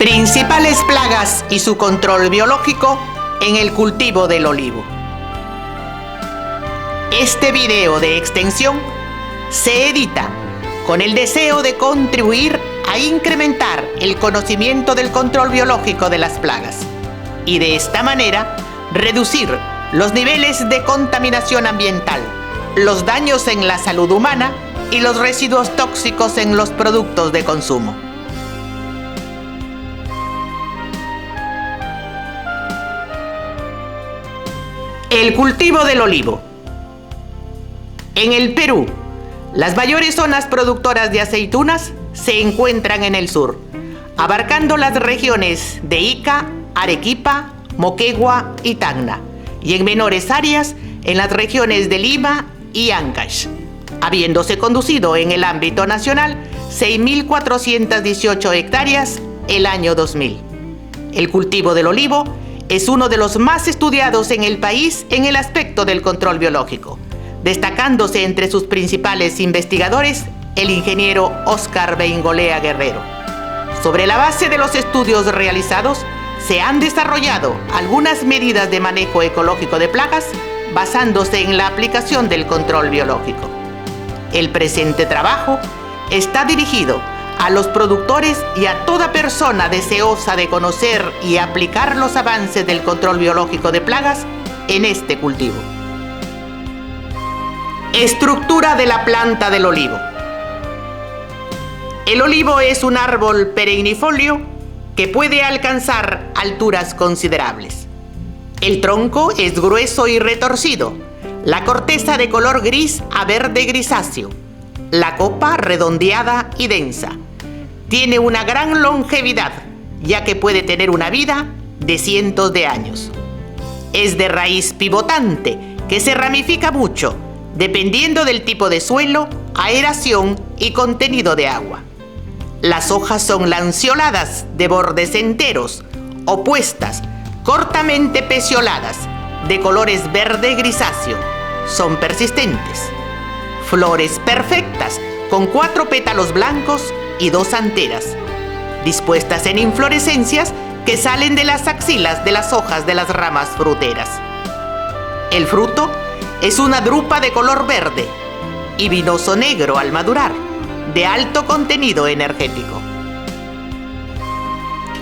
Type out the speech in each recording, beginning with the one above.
Principales plagas y su control biológico en el cultivo del olivo. Este video de extensión se edita con el deseo de contribuir a incrementar el conocimiento del control biológico de las plagas y de esta manera reducir los niveles de contaminación ambiental, los daños en la salud humana y los residuos tóxicos en los productos de consumo. El cultivo del olivo. En el Perú, las mayores zonas productoras de aceitunas se encuentran en el sur, abarcando las regiones de Ica, Arequipa, Moquegua y Tacna, y en menores áreas en las regiones de Lima y Ancash, habiéndose conducido en el ámbito nacional 6.418 hectáreas el año 2000. El cultivo del olivo es uno de los más estudiados en el país en el aspecto del control biológico, destacándose entre sus principales investigadores el ingeniero Óscar Beingolea Guerrero. Sobre la base de los estudios realizados, se han desarrollado algunas medidas de manejo ecológico de plagas basándose en la aplicación del control biológico. El presente trabajo está dirigido a los productores y a toda persona deseosa de conocer y aplicar los avances del control biológico de plagas en este cultivo. Estructura de la planta del olivo. El olivo es un árbol perennifolio que puede alcanzar alturas considerables. El tronco es grueso y retorcido, la corteza de color gris a verde grisáceo, la copa redondeada y densa. Tiene una gran longevidad, ya que puede tener una vida de cientos de años. Es de raíz pivotante, que se ramifica mucho, dependiendo del tipo de suelo, aeración y contenido de agua. Las hojas son lanceoladas de bordes enteros, opuestas, cortamente pecioladas, de colores verde grisáceo. Son persistentes. Flores perfectas, con 4 pétalos blancos y 2 anteras, dispuestas en inflorescencias que salen de las axilas de las hojas de las ramas fruteras. El fruto es una drupa de color verde y vinoso negro al madurar, de alto contenido energético.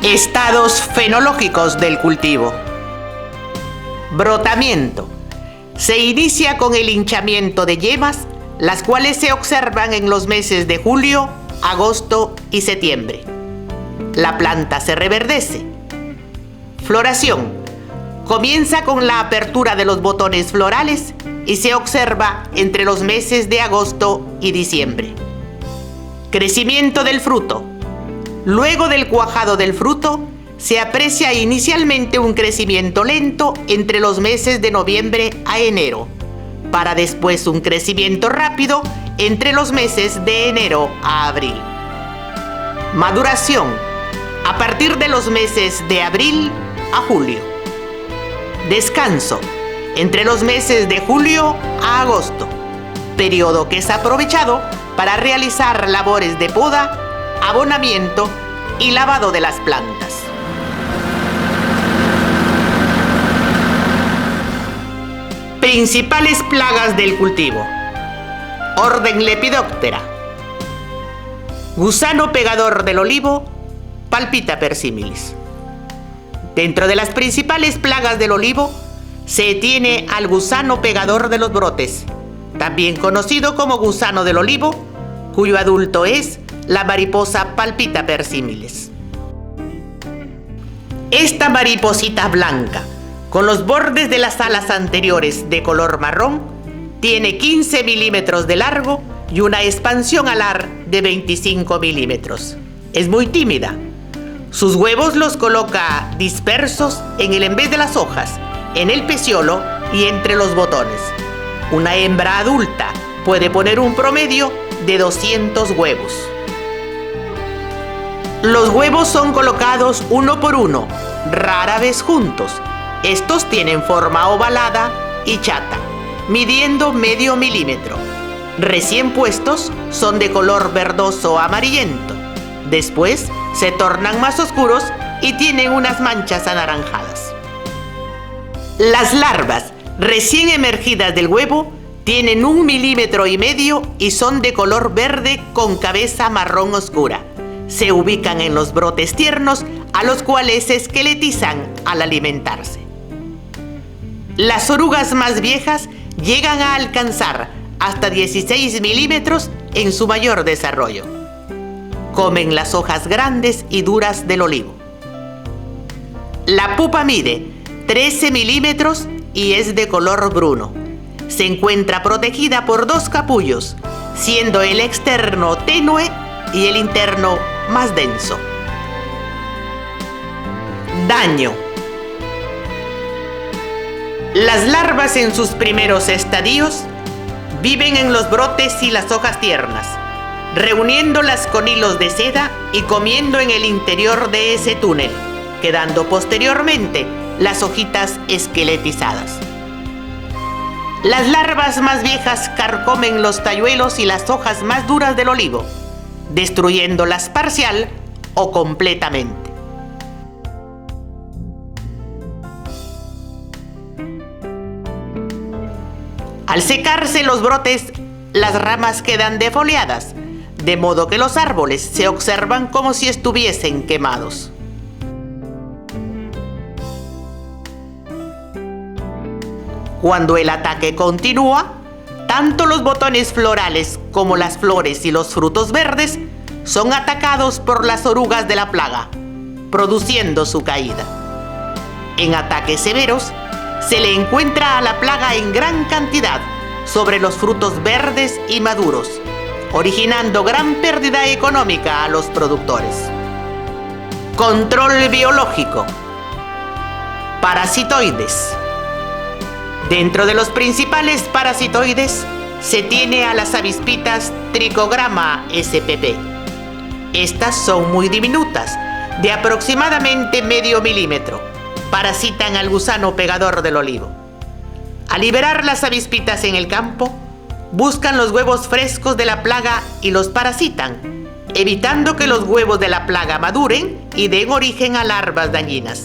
Estados fenológicos del cultivo. Brotamiento. Se inicia con el hinchamiento de yemas, las cuales se observan en los meses de julio, agosto y septiembre. La planta se reverdece. Floración. Comienza con la apertura de los botones florales y se observa entre los meses de agosto y diciembre. Crecimiento del fruto. Luego del cuajado del fruto, se aprecia inicialmente un crecimiento lento entre los meses de noviembre a enero, para después un crecimiento rápido entre los meses de enero a abril. Maduración. A partir de los meses de abril a julio. Descanso. Entre los meses de julio a agosto, periodo que es aprovechado para realizar labores de poda, abonamiento y lavado de las plantas. Principales plagas del cultivo. Orden Lepidoptera. Gusano pegador del olivo, Palpita persimilis. Dentro de las principales plagas del olivo, se tiene al gusano pegador de los brotes, también conocido como gusano del olivo, cuyo adulto es la mariposa Palpita persimilis. Esta mariposita blanca, con los bordes de las alas anteriores de color marrón, tiene 15 milímetros de largo y una expansión alar de 25 milímetros. Es muy tímida. Sus huevos los coloca dispersos en vez de las hojas, en el peciolo y entre los botones. Una hembra adulta puede poner un promedio de 200 huevos. Los huevos son colocados uno por uno, rara vez juntos. Estos tienen forma ovalada y chata, midiendo medio milímetro. Recién puestos son de color verdoso amarillento. Después se tornan más oscuros y tienen unas manchas anaranjadas. Las larvas recién emergidas del huevo tienen 1,5 milímetros y son de color verde con cabeza marrón oscura. Se ubican en los brotes tiernos, a los cuales se esqueletizan al alimentarse. Las orugas más viejas llegan a alcanzar hasta 16 milímetros en su mayor desarrollo. Comen las hojas grandes y duras del olivo. La pupa mide 13 milímetros y es de color bruno. Se encuentra protegida por 2 capullos, siendo el externo tenue y el interno más denso. Daño. Las larvas en sus primeros estadios viven en los brotes y las hojas tiernas, reuniéndolas con hilos de seda y comiendo en el interior de ese túnel, quedando posteriormente las hojitas esqueletizadas. Las larvas más viejas carcomen los talluelos y las hojas más duras del olivo, destruyéndolas parcial o completamente. Al secarse los brotes, las ramas quedan defoliadas, de modo que los árboles se observan como si estuviesen quemados. Cuando el ataque continúa, tanto los botones florales como las flores y los frutos verdes son atacados por las orugas de la plaga, produciendo su caída. En ataques severos, se le encuentra a la plaga en gran cantidad sobre los frutos verdes y maduros, originando gran pérdida económica a los productores. Control biológico. Parasitoides. Dentro de los principales parasitoides se tiene a las avispitas Trichogramma spp. Estas son muy diminutas, de aproximadamente medio milímetro. Parasitan al gusano pegador del olivo. Al liberar las avispitas en el campo, buscan los huevos frescos de la plaga y los parasitan, evitando que los huevos de la plaga maduren y den origen a larvas dañinas.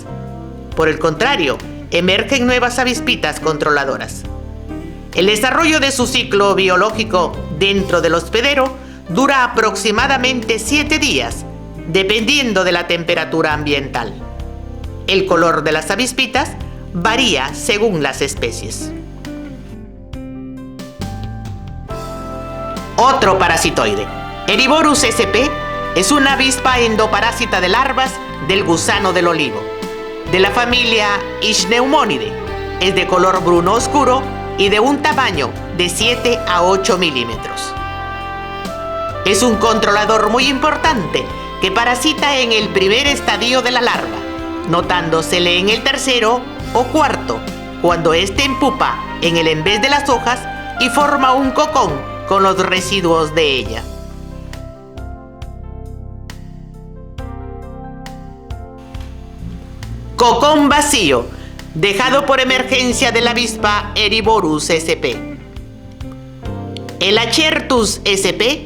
Por el contrario, emergen nuevas avispitas controladoras. El desarrollo de su ciclo biológico dentro del hospedero dura aproximadamente 7 días, dependiendo de la temperatura ambiental. El color de las avispitas varía según las especies. Otro parasitoide, Eriborus sp, es una avispa endoparásita de larvas del gusano del olivo, de la familia Ichneumonidae. Es de color bruno oscuro y de un tamaño de 7 a 8 milímetros. Es un controlador muy importante que parasita en el primer estadio de la larva, notándosele en el tercero o cuarto, cuando éste empupa en el envés de las hojas y forma un cocón con los residuos de ella. Cocón vacío, dejado por emergencia de la avispa Eriborus sp. El Achertus sp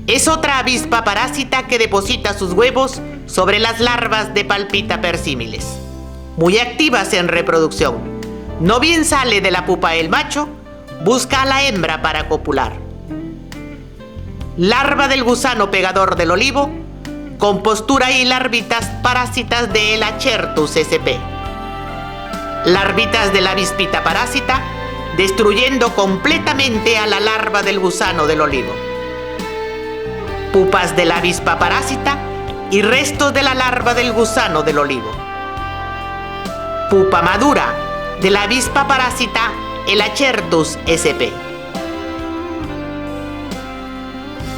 es otra avispa parásita que deposita sus huevos sobre las larvas de Palpita persimiles, muy activas en reproducción. No bien sale de la pupa el macho, busca a la hembra para copular. Larva del gusano pegador del olivo, con postura y larvitas parásitas de el Achertus sp. Larvitas de la avispita parásita, destruyendo completamente a la larva del gusano del olivo. Pupas de la avispa parásita y restos de la larva del gusano del olivo. Pupa madura de la avispa parásita el Achertus sp.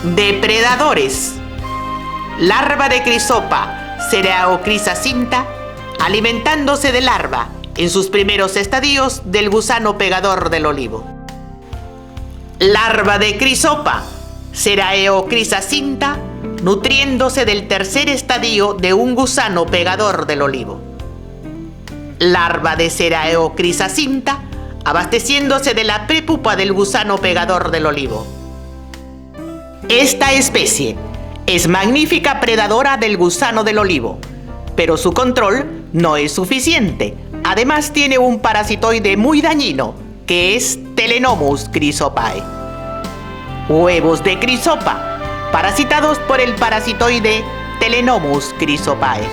Depredadores. Larva de Chrysopa Cereochrysacinta, alimentándose de larva en sus primeros estadios del gusano pegador del olivo. Larva de Chrysopa Cereochrysacinta, nutriéndose del tercer estadio de un gusano pegador del olivo. Larva de Cereochrysacinta, abasteciéndose de la prepupa del gusano pegador del olivo. Esta especie Es magnífica predadora del gusano del olivo, pero su control no es suficiente. Además tiene un parasitoide muy dañino, que es Telenomus chrysopae. Huevos de crisopa, parasitados por el parasitoide Telenomus chrysopae.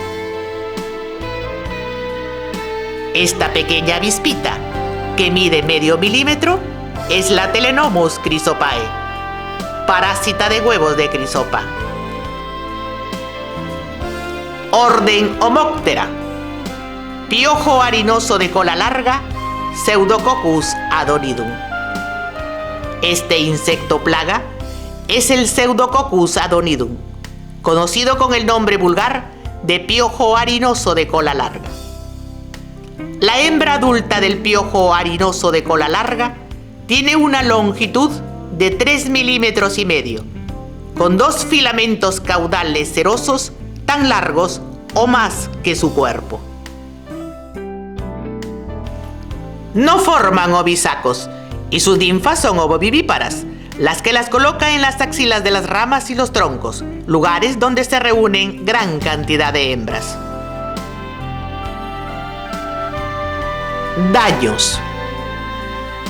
Esta pequeña avispita, que mide medio milímetro, es la Telenomus chrysopae, parásita de huevos de crisopa. Orden Homoptera. Piojo harinoso de cola larga, Pseudococcus adonidum. Este insecto plaga es el Pseudococcus adonidum, conocido con el nombre vulgar de piojo harinoso de cola larga. La hembra adulta del piojo harinoso de cola larga tiene una longitud de 3,5 milímetros, con 2 filamentos caudales cerosos tan largos o más que su cuerpo. No forman ovisacos y sus ninfas son ovovivíparas, las que las coloca en las axilas de las ramas y los troncos, lugares donde se reúnen gran cantidad de hembras. Daños.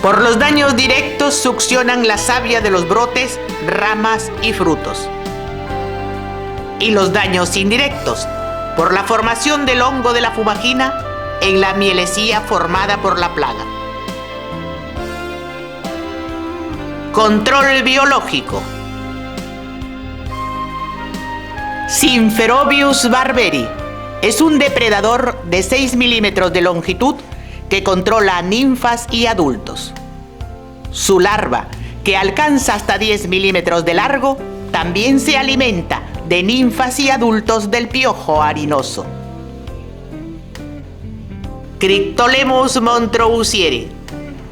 Por los daños directos succionan la savia de los brotes, ramas y frutos. Y los daños indirectos, por la formación del hongo de la fumagina en la mielecía formada por la plaga. Control biológico. Sympherobius barberi es un depredador de 6 milímetros de longitud que controla a ninfas y adultos. Su larva, que alcanza hasta 10 milímetros de largo, también se alimenta de ninfas y adultos del piojo harinoso. Cryptolemus montrobusieri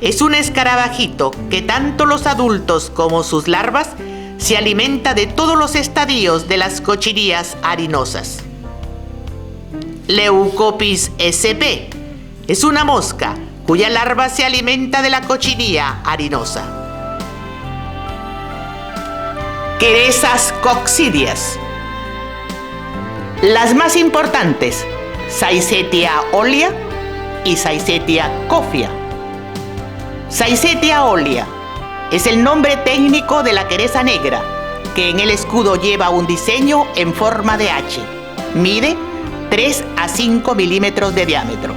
es un escarabajito que tanto los adultos como sus larvas se alimenta de todos los estadios de las cochineas harinosas. Leucopis sp es una mosca cuya larva se alimenta de la cochinilla harinosa. Querezas coccidias. Las más importantes, Syzetia olea y Syzetia coffia. Syzetia olea es el nombre técnico de la quereza negra, que en el escudo lleva un diseño en forma de H. Mide 3 a 5 milímetros de diámetro.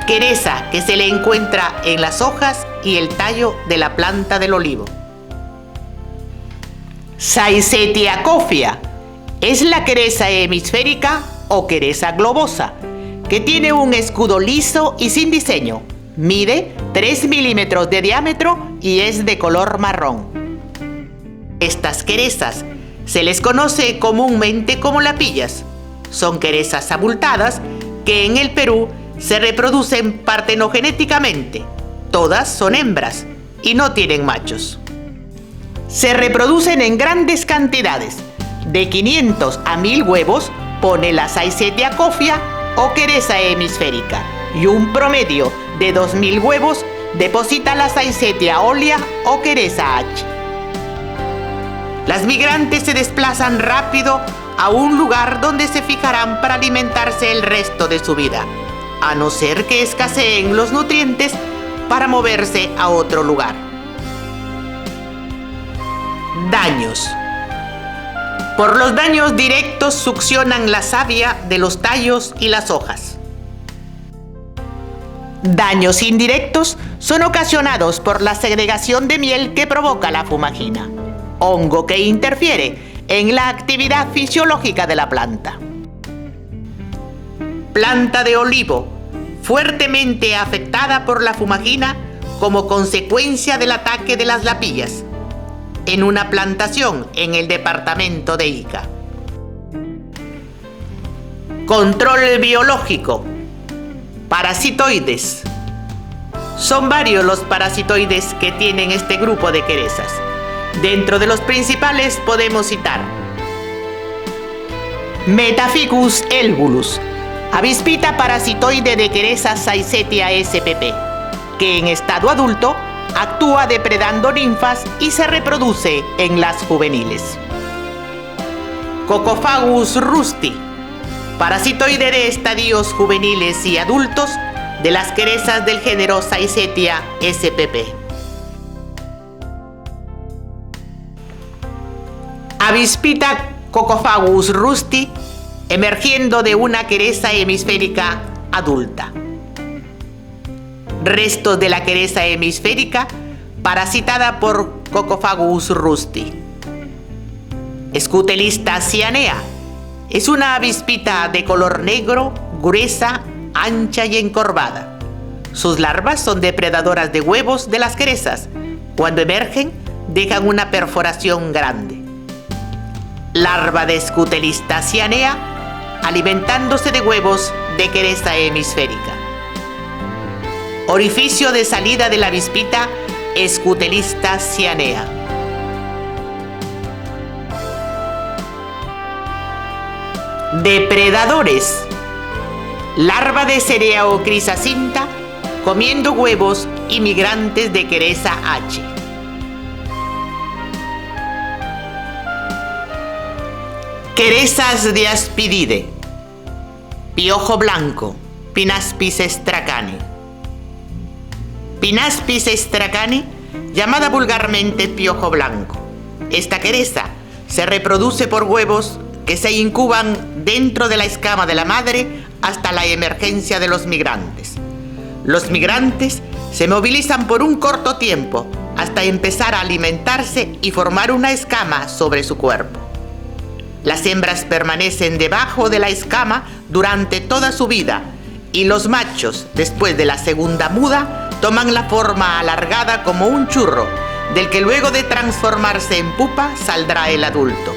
Quereza que se le encuentra en las hojas y el tallo de la planta del olivo. Syzetia coffia es la quereza hemisférica o quereza globosa, que tiene un escudo liso y sin diseño. Mide 3 milímetros de diámetro y es de color marrón. Estas querezas se les conoce comúnmente como lapillas. Son querezas abultadas que en el Perú se reproducen partenogenéticamente. Todas son hembras y no tienen machos. Se reproducen en grandes cantidades. De 500 a 1000 huevos pone la Syzetia coffia o quereza hemisférica, y un promedio de 2000 huevos deposita la Syzetia olea o quereza H. Las migrantes se desplazan rápido a un lugar donde se fijarán para alimentarse el resto de su vida, a no ser que escaseen los nutrientes para moverse a otro lugar. Daños. Por los daños directos succionan la savia de los tallos y las hojas. Daños indirectos son ocasionados por la segregación de miel que provoca la fumagina, hongo que interfiere en la actividad fisiológica de la planta. Planta de olivo, fuertemente afectada por la fumagina como consecuencia del ataque de las lapillas, en una plantación en el departamento de Ica. Control biológico. Parasitoides. Son varios los parasitoides que tienen este grupo de querezas. Dentro de los principales podemos citar Metaficus elvulus, avispita parasitoide de quereza Syzetia spp, que en estado adulto actúa depredando ninfas y se reproduce en las juveniles. Cocophagus rusti, parasitoide de estadios juveniles y adultos de las querezas del género Saesetia spp. Avispita Cocophagus rusti, emergiendo de una quereza hemisférica adulta. Restos de la quereza hemisférica parasitada por Cocophagus rusti. Scutelista cyanea es una avispita de color negro, gruesa, ancha y encorvada. Sus larvas son depredadoras de huevos de las querezas. Cuando emergen, dejan una perforación grande. Larva de Scutelista cyanea, alimentándose de huevos de quereza hemisférica. Orificio de salida de la avispita Scutelista cyanea. Depredadores. Larva de Cereao crisacinta comiendo huevos inmigrantes de quereza H. Querezas de Aspidide. Piojo blanco, Pinaspis stracani. Pinaspis stracani, llamada vulgarmente piojo blanco. Esta quereza se reproduce por huevos que se incuban dentro de la escama de la madre hasta la emergencia de los migrantes. Los migrantes se movilizan por un corto tiempo hasta empezar a alimentarse y formar una escama sobre su cuerpo. Las hembras permanecen debajo de la escama durante toda su vida y los machos, después de la segunda muda, toman la forma alargada como un churro, del que luego de transformarse en pupa saldrá el adulto,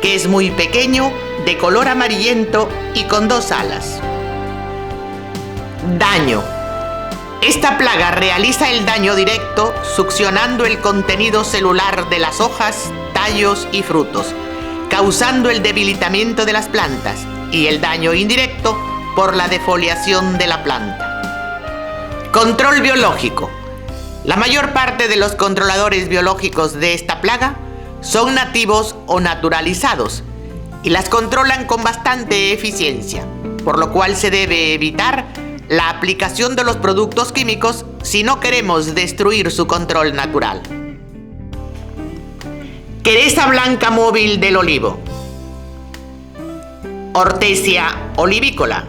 que es muy pequeño, de color amarillento y con 2 alas. Daño. Esta plaga realiza el daño directo succionando el contenido celular de las hojas, tallos y frutos, causando el debilitamiento de las plantas, y el daño indirecto por la defoliación de la planta. Control biológico. La mayor parte de los controladores biológicos de esta plaga son nativos o naturalizados y las controlan con bastante eficiencia, por lo cual se debe evitar la aplicación de los productos químicos si no queremos destruir su control natural. Quereza blanca móvil del olivo. Hortesia olivícola.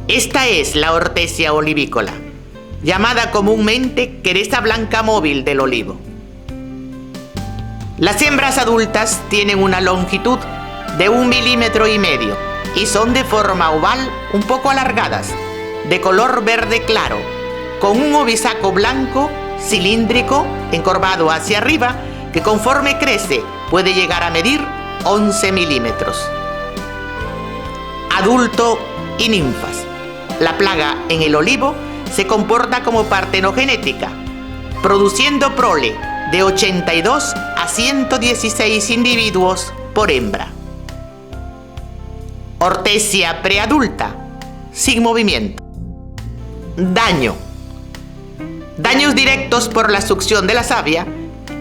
Esta es la Hortesia olivícola, llamada comúnmente quereza blanca móvil del olivo. Las hembras adultas tienen una longitud de 1,5 milímetros y son de forma oval un poco alargadas, de color verde claro, con un obisaco blanco, cilíndrico, encorvado hacia arriba, que conforme crece puede llegar a medir 11 milímetros. Adulto y ninfas. La plaga en el olivo se comporta como partenogenética, produciendo prole de 82 a 116 individuos por hembra. Hortesia preadulta, sin movimiento. Daño. Daños directos por la succión de la savia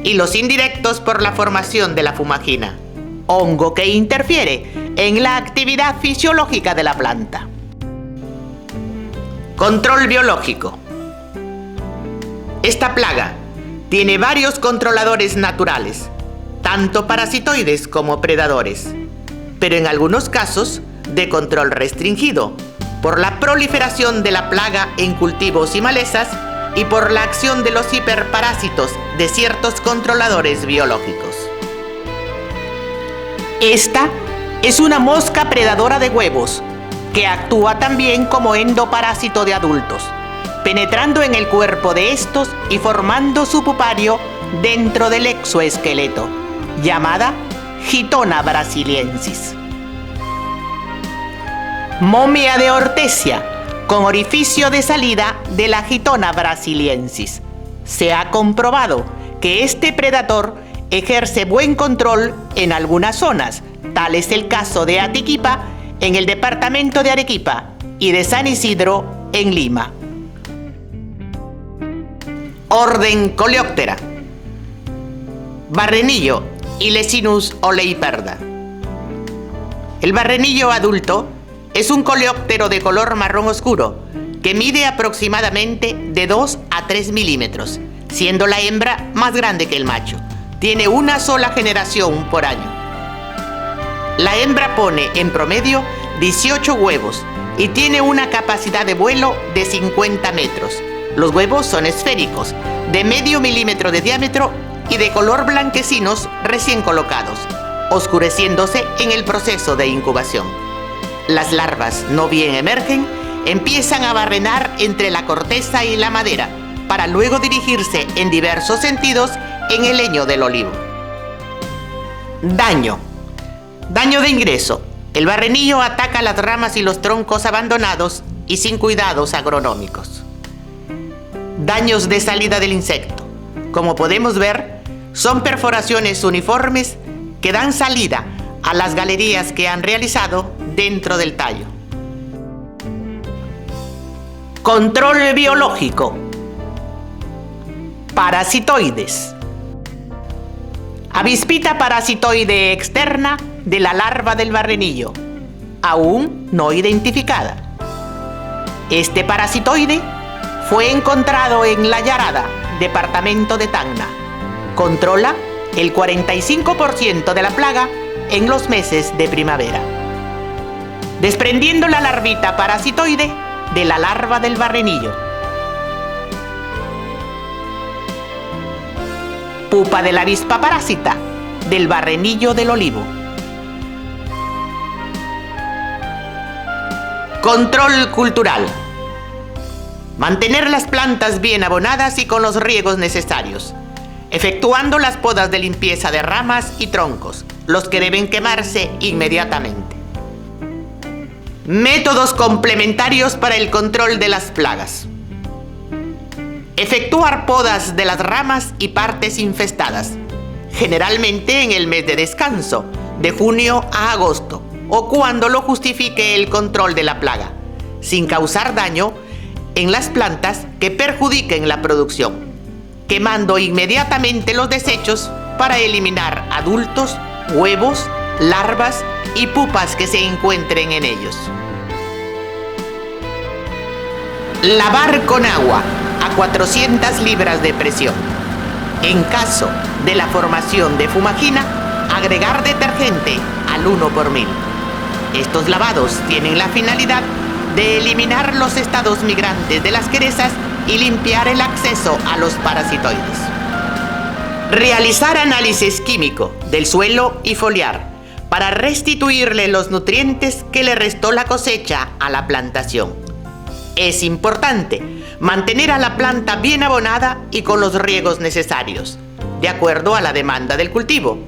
y los indirectos por la formación de la fumagina, hongo que interfiere en la actividad fisiológica de la planta. Control biológico. Esta plaga tiene varios controladores naturales, tanto parasitoides como predadores, pero en algunos casos de control restringido, por la proliferación de la plaga en cultivos y malezas y por la acción de los hiperparásitos de ciertos controladores biológicos. Esta es una mosca predadora de huevos, que actúa también como endoparásito de adultos, penetrando en el cuerpo de estos y formando su pupario dentro del exoesqueleto, llamada Gitona brasiliensis. Momia de Hortesia, con orificio de salida de la Gitona brasiliensis. Se ha comprobado que este predator ejerce buen control en algunas zonas, tal es el caso de Atiquipa en el departamento de Arequipa y de San Isidro en Lima. Orden Coleóptera. Barrenillo Ilecinus oleiperda. El barrenillo adulto es un coleóptero de color marrón oscuro que mide aproximadamente de 2 a 3 milímetros, siendo la hembra más grande que el macho. Tiene una sola generación por año. La hembra pone en promedio 18 huevos y tiene una capacidad de vuelo de 50 metros. Los huevos son esféricos, de medio milímetro de diámetro y de color blanquecinos recién colocados, oscureciéndose en el proceso de incubación. Las larvas, no bien emergen, empiezan a barrenar entre la corteza y la madera, para luego dirigirse en diversos sentidos en el leño del olivo. Daño de ingreso. El barrenillo ataca las ramas y los troncos abandonados y sin cuidados agronómicos. Daños de salida del insecto. Como podemos ver, son perforaciones uniformes que dan salida a las galerías que han realizado dentro del tallo. Control biológico. Parasitoides. Avispita parasitoide externa de la larva del barrenillo, aún no identificada. Este parasitoide fue encontrado en La Yarada, departamento de Tacna. Controla el 45% de la plaga en los meses de primavera, desprendiendo la larvita parasitoide de la larva del barrenillo. Pupa de la avispa parásita del barrenillo del olivo. Control cultural. Mantener las plantas bien abonadas y con los riegos necesarios, efectuando las podas de limpieza de ramas y troncos, los que deben quemarse inmediatamente. Métodos complementarios para el control de las plagas. Efectuar podas de las ramas y partes infestadas, generalmente en el mes de descanso, de junio a agosto, o cuando lo justifique el control de la plaga, sin causar daño en las plantas que perjudiquen la producción, quemando inmediatamente los desechos para eliminar adultos, huevos, larvas y pupas que se encuentren en ellos. Lavar con agua a 400 libras de presión. En caso de la formación de fumagina, agregar detergente al 1 por 1000. Estos lavados tienen la finalidad de eliminar los estados migrantes de las querezas y limpiar el acceso a los parasitoides. Realizar análisis químico del suelo y foliar para restituirle los nutrientes que le restó la cosecha a la plantación. Es importante mantener a la planta bien abonada y con los riegos necesarios, de acuerdo a la demanda del cultivo,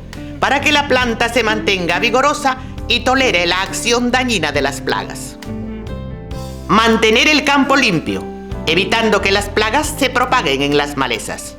para que la planta se mantenga vigorosa y tolere la acción dañina de las plagas. Mantener el campo limpio, evitando que las plagas se propaguen en las malezas.